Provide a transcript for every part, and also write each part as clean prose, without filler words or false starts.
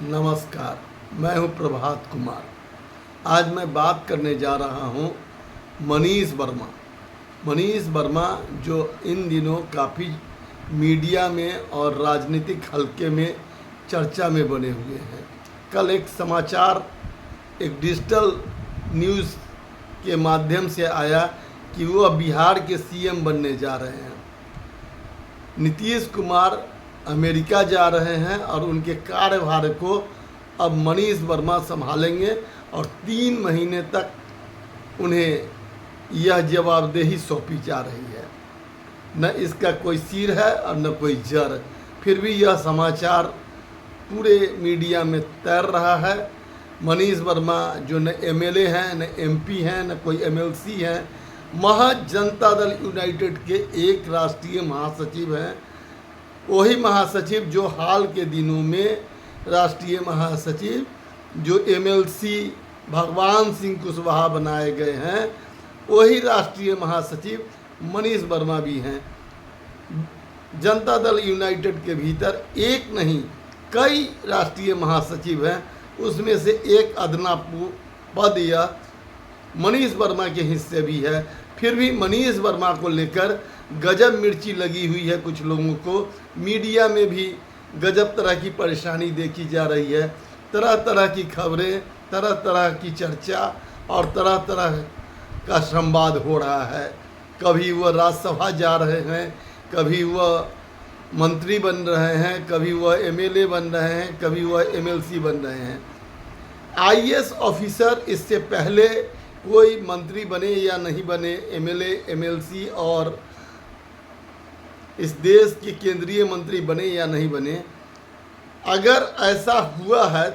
नमस्कार, मैं हूं प्रभात कुमार। आज मैं बात करने जा रहा हूं मनीष वर्मा। मनीष वर्मा जो इन दिनों काफ़ी मीडिया में और राजनीतिक हलके में चर्चा में बने हुए हैं। कल एक समाचार एक डिजिटल न्यूज़ के माध्यम से आया कि वो बिहार के सीएम बनने जा रहे हैं। नीतीश कुमार अमेरिका जा रहे हैं और उनके कार्यभार को अब मनीष वर्मा संभालेंगे और 3 महीने तक उन्हें यह जवाबदेही सौंपी जा रही है। न इसका कोई सिर है और न कोई जड़, फिर भी यह समाचार पूरे मीडिया में तैर रहा है। मनीष वर्मा जो न एमएलए हैं, न एमपी हैं, न कोई एमएलसी हैं, महज जनता दल यूनाइटेड के एक राष्ट्रीय महासचिव हैं। वही महासचिव जो हाल के दिनों में राष्ट्रीय महासचिव जो एमएलसी भगवान सिंह कुशवाहा बनाए गए हैं, वही राष्ट्रीय महासचिव मनीष वर्मा भी हैं। जनता दल यूनाइटेड के भीतर एक नहीं कई राष्ट्रीय महासचिव हैं, उसमें से एक अदना पद यह मनीष वर्मा के हिस्से भी है। फिर भी मनीष वर्मा को लेकर गजब मिर्ची लगी हुई है कुछ लोगों को। मीडिया में भी गजब तरह की परेशानी देखी जा रही है। तरह तरह की खबरें, तरह तरह की चर्चा और तरह तरह का संवाद हो रहा है। कभी वह राज्यसभा जा रहे हैं, कभी वह मंत्री बन रहे हैं, कभी वह एमएलए बन रहे हैं, कभी वह एमएलसी बन रहे हैं। आईएएस ऑफिसर इससे पहले कोई मंत्री बने या नहीं बने, एमएलए एमएलसी और इस देश के केंद्रीय मंत्री बने या नहीं बने, अगर ऐसा हुआ है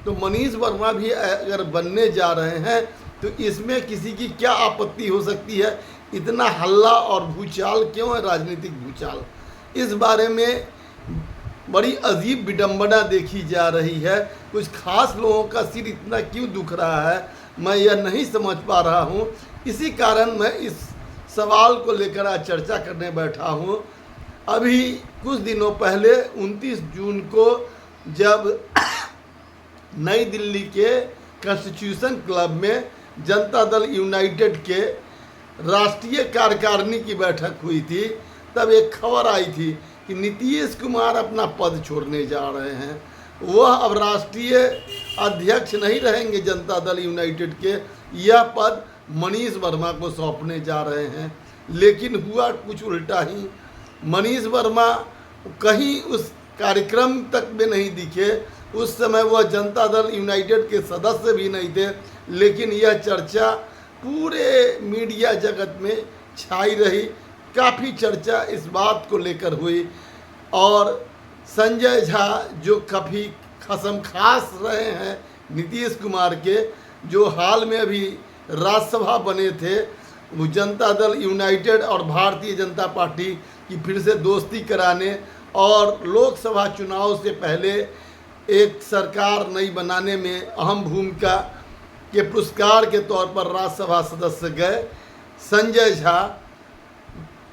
तो मनीष वर्मा भी अगर बनने जा रहे हैं तो इसमें किसी की क्या आपत्ति हो सकती है। इतना हल्ला और भूचाल क्यों है, राजनीतिक भूचाल, इस बारे में बड़ी अजीब विडंबना देखी जा रही है। कुछ खास लोगों का सिर इतना क्यों दुख रहा है, मैं यह नहीं समझ पा रहा हूँ। इसी कारण मैं इस सवाल को लेकर आज चर्चा करने बैठा हूँ। अभी कुछ दिनों पहले 29 जून को जब नई दिल्ली के कॉन्स्टिट्यूशन क्लब में जनता दल यूनाइटेड के राष्ट्रीय कार्यकारिणी की बैठक हुई थी, तब एक खबर आई थी कि नीतीश कुमार अपना पद छोड़ने जा रहे हैं। वह अब राष्ट्रीय अध्यक्ष नहीं रहेंगे जनता दल यूनाइटेड के, यह पद मनीष वर्मा को सौंपने जा रहे हैं। लेकिन हुआ कुछ उल्टा ही। मनीष वर्मा कहीं उस कार्यक्रम तक में नहीं दिखे। उस समय वह जनता दल यूनाइटेड के सदस्य भी नहीं थे, लेकिन यह चर्चा पूरे मीडिया जगत में छाई रही। काफ़ी चर्चा इस बात को लेकर हुई और संजय झा जो काफ़ी खसमखास रहे हैं नीतीश कुमार के, जो हाल में अभी राज्यसभा बने थे, वो जनता दल यूनाइटेड और भारतीय जनता पार्टी की फिर से दोस्ती कराने और लोकसभा चुनाव से पहले एक सरकार नई बनाने में अहम भूमिका के पुरस्कार के तौर पर राज्यसभा सदस्य गए। संजय झा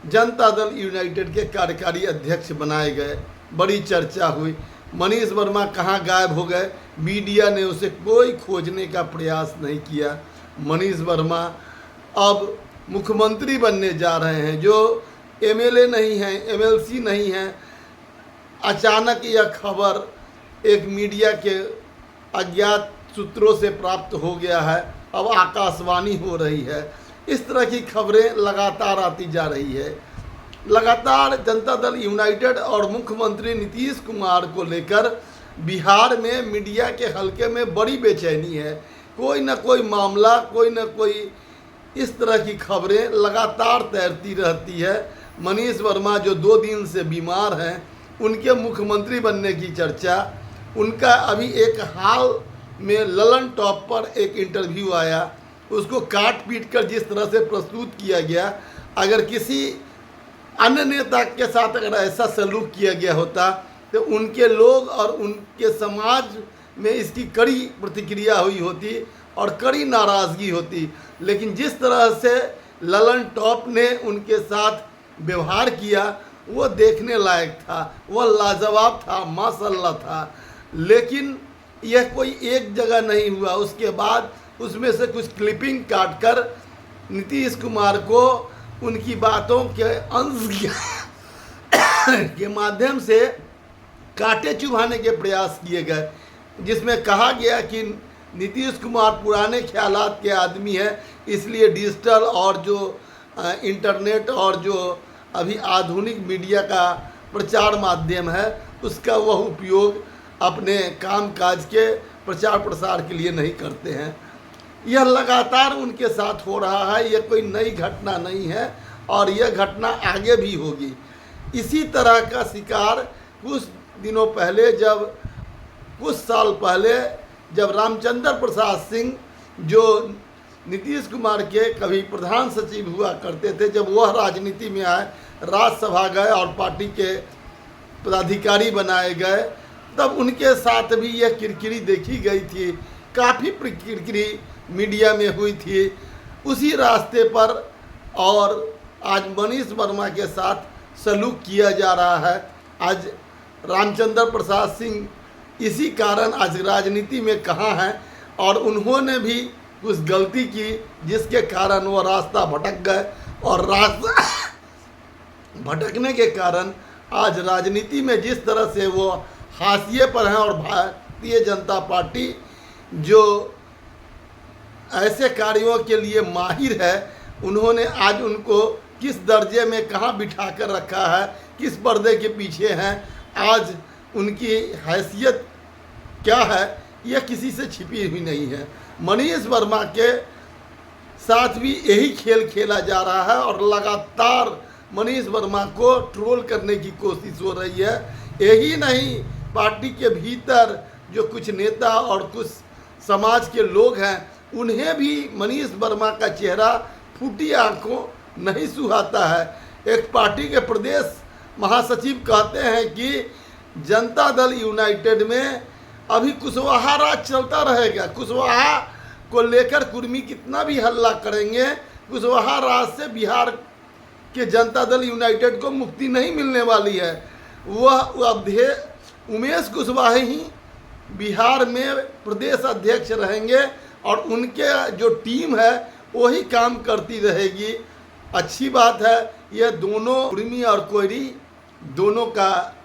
जनता दल यूनाइटेड के कार्यकारी अध्यक्ष बनाए गए। बड़ी चर्चा हुई। मनीष वर्मा कहाँ गायब हो गए, मीडिया ने उसे कोई खोजने का प्रयास नहीं किया। मनीष वर्मा अब मुख्यमंत्री बनने जा रहे हैं, जो एमएलए नहीं हैं, एमएलसी नहीं हैं। अचानक यह खबर एक मीडिया के अज्ञात सूत्रों से प्राप्त हो गया है, अब आकाशवाणी हो रही है। इस तरह की खबरें लगातार आती जा रही है। लगातार जनता दल यूनाइटेड और मुख्यमंत्री नीतीश कुमार को लेकर बिहार में मीडिया के हलके में बड़ी बेचैनी है। कोई न कोई मामला, कोई न कोई इस तरह की खबरें लगातार तैरती रहती है। मनीष वर्मा जो 2 दिन से बीमार हैं, उनके मुख्यमंत्री बनने की चर्चा, उनका अभी एक हाल में ललन टॉप पर एक इंटरव्यू आया, उसको काट पीट कर जिस तरह से प्रस्तुत किया गया, अगर किसी अन्य नेता के साथ अगर ऐसा सलूक किया गया होता तो उनके लोग और उनके समाज में इसकी कड़ी प्रतिक्रिया हुई होती और कड़ी नाराज़गी होती। लेकिन जिस तरह से ललन टॉप ने उनके साथ व्यवहार किया, वो देखने लायक था, वह लाजवाब था, माशाल्लाह था। लेकिन यह कोई एक जगह नहीं हुआ। उसके बाद उसमें से कुछ क्लिपिंग काटकर नीतीश कुमार को उनकी बातों के अंश के माध्यम से कांटे चुभाने के प्रयास किए गए, जिसमें कहा गया कि नीतीश कुमार पुराने ख्यालात के आदमी है, इसलिए डिजिटल और जो इंटरनेट और जो अभी आधुनिक मीडिया का प्रचार माध्यम है उसका वह उपयोग अपने कामकाज के प्रचार प्रसार के लिए नहीं करते हैं। यह लगातार उनके साथ हो रहा है, यह कोई नई घटना नहीं है और यह घटना आगे भी होगी। इसी तरह का शिकार कुछ दिनों पहले कुछ साल पहले जब रामचंद्र प्रसाद सिंह जो नीतीश कुमार के कभी प्रधान सचिव हुआ करते थे, जब वह राजनीति में आए, राज्यसभा गए और पार्टी के पदाधिकारी बनाए गए, तब उनके साथ भी यह किरकिरी देखी गई थी, काफ़ी किरकिरी मीडिया में हुई थी। उसी रास्ते पर और आज मनीष वर्मा के साथ सलूक किया जा रहा है। आज रामचंद्र प्रसाद सिंह इसी कारण आज राजनीति में कहाँ हैं और उन्होंने भी कुछ गलती की जिसके कारण वो रास्ता भटक गए और रास्ता भटकने के कारण आज राजनीति में जिस तरह से वो हाशिए पर हैं और भारतीय जनता पार्टी जो ऐसे कार्यों के लिए माहिर है, उन्होंने आज उनको किस दर्जे में कहाँ बिठा कर रखा है, किस पर्दे के पीछे हैं, आज उनकी हैसियत क्या है, यह किसी से छिपी हुई नहीं है। मनीष वर्मा के साथ भी यही खेल खेला जा रहा है और लगातार मनीष वर्मा को ट्रोल करने की कोशिश हो रही है। यही नहीं, पार्टी के भीतर जो कुछ नेता और कुछ समाज के लोग हैं, उन्हें भी मनीष वर्मा का चेहरा फूटी आंखों नहीं सुहाता है। एक पार्टी के प्रदेश महासचिव कहते हैं कि जनता दल यूनाइटेड में अभी कुशवाहा राज चलता रहेगा। कुशवाहा को लेकर कुर्मी कितना भी हल्ला करेंगे, कुशवाहा राज से बिहार के जनता दल यूनाइटेड को मुक्ति नहीं मिलने वाली है। वह उमेश कुशवाहा ही बिहार में प्रदेश अध्यक्ष रहेंगे और उनके जो टीम है वही काम करती रहेगी। अच्छी बात है, यह दोनों कुर्मी और कोयरी दोनों का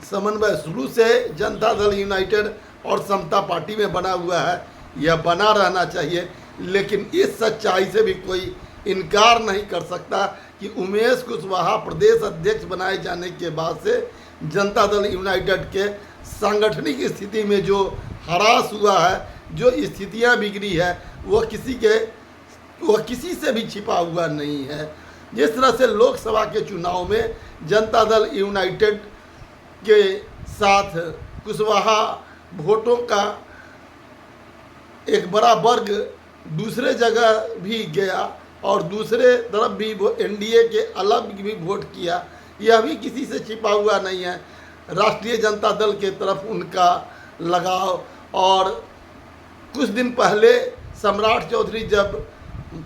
समन्वय शुरू से जनता दल यूनाइटेड और समता पार्टी में बना हुआ है, यह बना रहना चाहिए। लेकिन इस सच्चाई से भी कोई इनकार नहीं कर सकता कि उमेश कुशवाहा प्रदेश अध्यक्ष बनाए जाने के बाद से जनता दल यूनाइटेड के सांगठनिक स्थिति में जो हरास हुआ है, जो स्थितियां बिगड़ी है, वह किसी से भी छिपा हुआ नहीं है। जिस तरह से लोकसभा के चुनाव में जनता दल यूनाइटेड के साथ कुशवाहा वोटों का एक बड़ा वर्ग दूसरे जगह भी गया और दूसरे तरफ भी वो एनडीए के अलग भी वोट किया, यह भी किसी से छिपा हुआ नहीं है। राष्ट्रीय जनता दल के तरफ उनका लगाव, और कुछ दिन पहले सम्राट चौधरी जब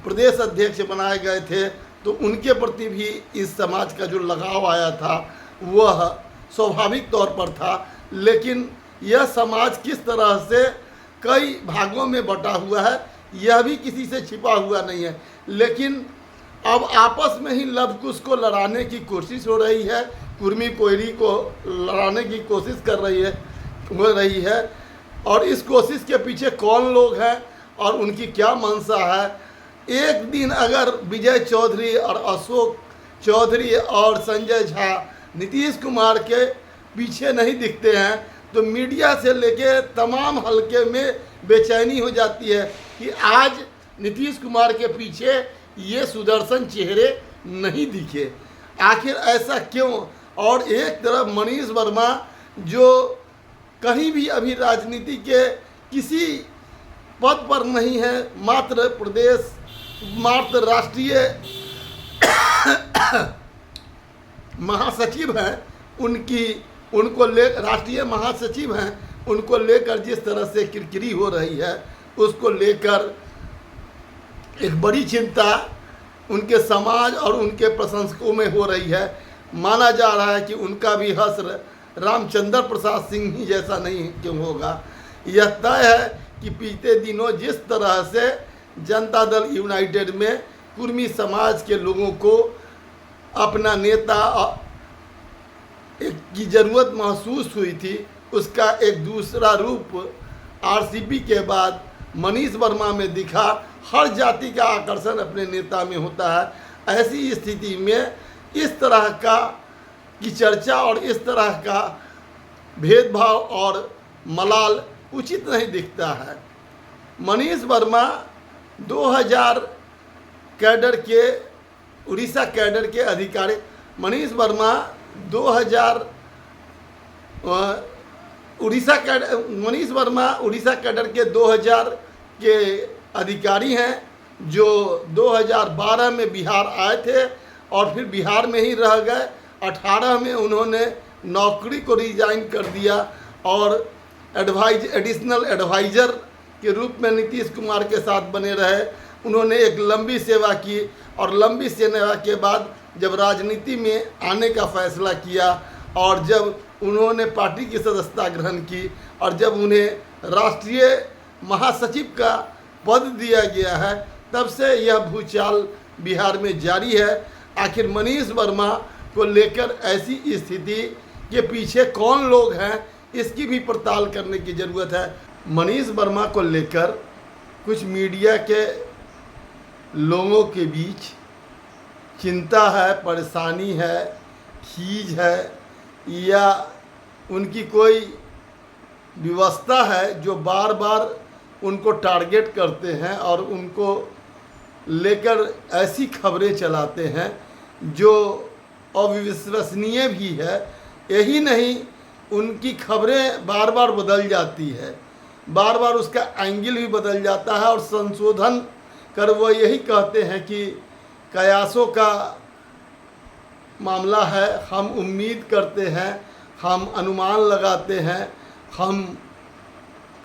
प्रदेश अध्यक्ष बनाए गए थे तो उनके प्रति भी इस समाज का जो लगाव आया था वह स्वाभाविक तौर पर था। लेकिन यह समाज किस तरह से कई भागों में बटा हुआ है, यह भी किसी से छिपा हुआ नहीं है। लेकिन अब आपस में ही लव कुश को लड़ाने की कोशिश हो रही है, कुर्मी कोयरी को लड़ाने की कोशिश हो रही है। और इस कोशिश के पीछे कौन लोग हैं और उनकी क्या मंशा है। एक दिन अगर विजय चौधरी और अशोक चौधरी और संजय झा नीतीश कुमार के पीछे नहीं दिखते हैं तो मीडिया से लेके तमाम हलके में बेचैनी हो जाती है कि आज नीतीश कुमार के पीछे ये सुदर्शन चेहरे नहीं दिखे, आखिर ऐसा क्यों। और एक तरफ मनीष वर्मा जो कहीं भी अभी राजनीति के किसी पद पर नहीं है, मात्र राष्ट्रीय महासचिव हैं, राष्ट्रीय महासचिव हैं, उनको लेकर जिस तरह से किरकिरी हो रही है उसको लेकर एक बड़ी चिंता उनके समाज और उनके प्रशंसकों में हो रही है। माना जा रहा है कि उनका भी हश्र रामचंद्र प्रसाद सिंह ही जैसा नहीं क्यों होगा। यह तय है कि बीते दिनों जिस तरह से जनता दल यूनाइटेड में कुर्मी समाज के लोगों को अपना नेता की ज़रूरत महसूस हुई थी, उसका एक दूसरा रूप आरसीपी के बाद मनीष वर्मा में दिखा। हर जाति का आकर्षण अपने नेता में होता है। ऐसी स्थिति में इस तरह की चर्चा और इस तरह का भेदभाव और मलाल उचित नहीं दिखता है। मनीष वर्मा 2000 कैडर के उड़ीसा कैडर के अधिकारी, मनीष वर्मा 2000 उड़ीसा कैडर के 2000 के अधिकारी हैं, जो 2012 में बिहार आए थे और फिर बिहार में ही रह गए। 18 में उन्होंने नौकरी को रिजाइन कर दिया और एडिशनल एडवाइज़र के रूप में नीतीश कुमार के साथ बने रहे। उन्होंने एक लंबी सेवा की और लंबी सेवा के बाद जब राजनीति में आने का फैसला किया और जब उन्होंने पार्टी की सदस्यता ग्रहण की और जब उन्हें राष्ट्रीय महासचिव का पद दिया गया है, तब से यह भूचाल बिहार में जारी है। आखिर मनीष वर्मा को लेकर ऐसी स्थिति के पीछे कौन लोग हैं, इसकी भी पड़ताल करने की ज़रूरत है। मनीष वर्मा को लेकर कुछ मीडिया के लोगों के बीच चिंता है, परेशानी है, खीज है या उनकी कोई व्यवस्था है जो बार बार उनको टारगेट करते हैं और उनको लेकर ऐसी खबरें चलाते हैं जो अविश्वसनीय भी है। यही नहीं, उनकी खबरें बार बार बदल जाती है, बार बार उसका एंगल भी बदल जाता है और संशोधन कर वो यही कहते हैं कि कयासों का मामला है, हम उम्मीद करते हैं, हम अनुमान लगाते हैं, हम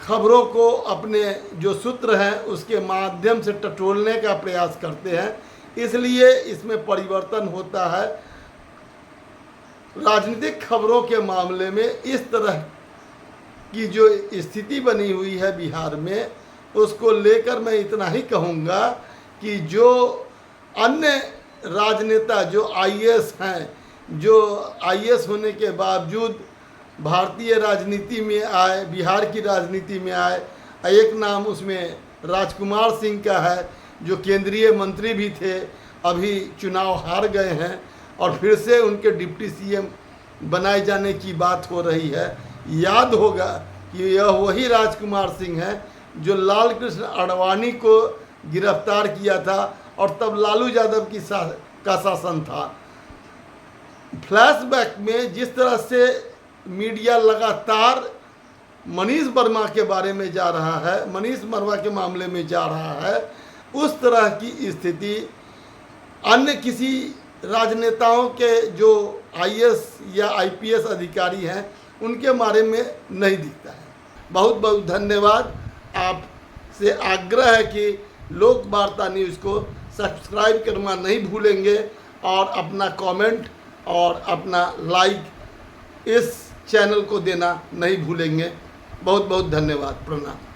खबरों को अपने जो सूत्र हैं उसके माध्यम से टटोलने का प्रयास करते हैं, इसलिए इसमें परिवर्तन होता है। राजनीतिक खबरों के मामले में इस तरह की जो स्थिति बनी हुई है बिहार में, उसको लेकर मैं इतना ही कहूँगा कि जो अन्य राजनेता जो आईएएस हैं, जो आईएएस होने के बावजूद भारतीय राजनीति में आए, बिहार की राजनीति में आए, एक नाम उसमें राजकुमार सिंह का है जो केंद्रीय मंत्री भी थे, अभी चुनाव हार गए हैं और फिर से उनके डिप्टी सीएम बनाए जाने की बात हो रही है। याद होगा कि यह वही राजकुमार सिंह है जो लाल कृष्ण आडवाणी को गिरफ्तार किया था और तब लालू यादव का शासन था। फ्लैशबैक में जिस तरह से मीडिया लगातार मनीष वर्मा के बारे में जा रहा है, मनीष वर्मा के मामले में जा रहा है, उस तरह की स्थिति अन्य किसी राजनेताओं के जो आईएएस या आईपीएस अधिकारी हैं उनके बारे में नहीं दिखता है। बहुत बहुत धन्यवाद। आपसे आग्रह है कि लोक वार्ता न्यूज़ को सब्सक्राइब करना नहीं भूलेंगे और अपना कमेंट और अपना लाइक इस चैनल को देना नहीं भूलेंगे। बहुत बहुत धन्यवाद। प्रणाम।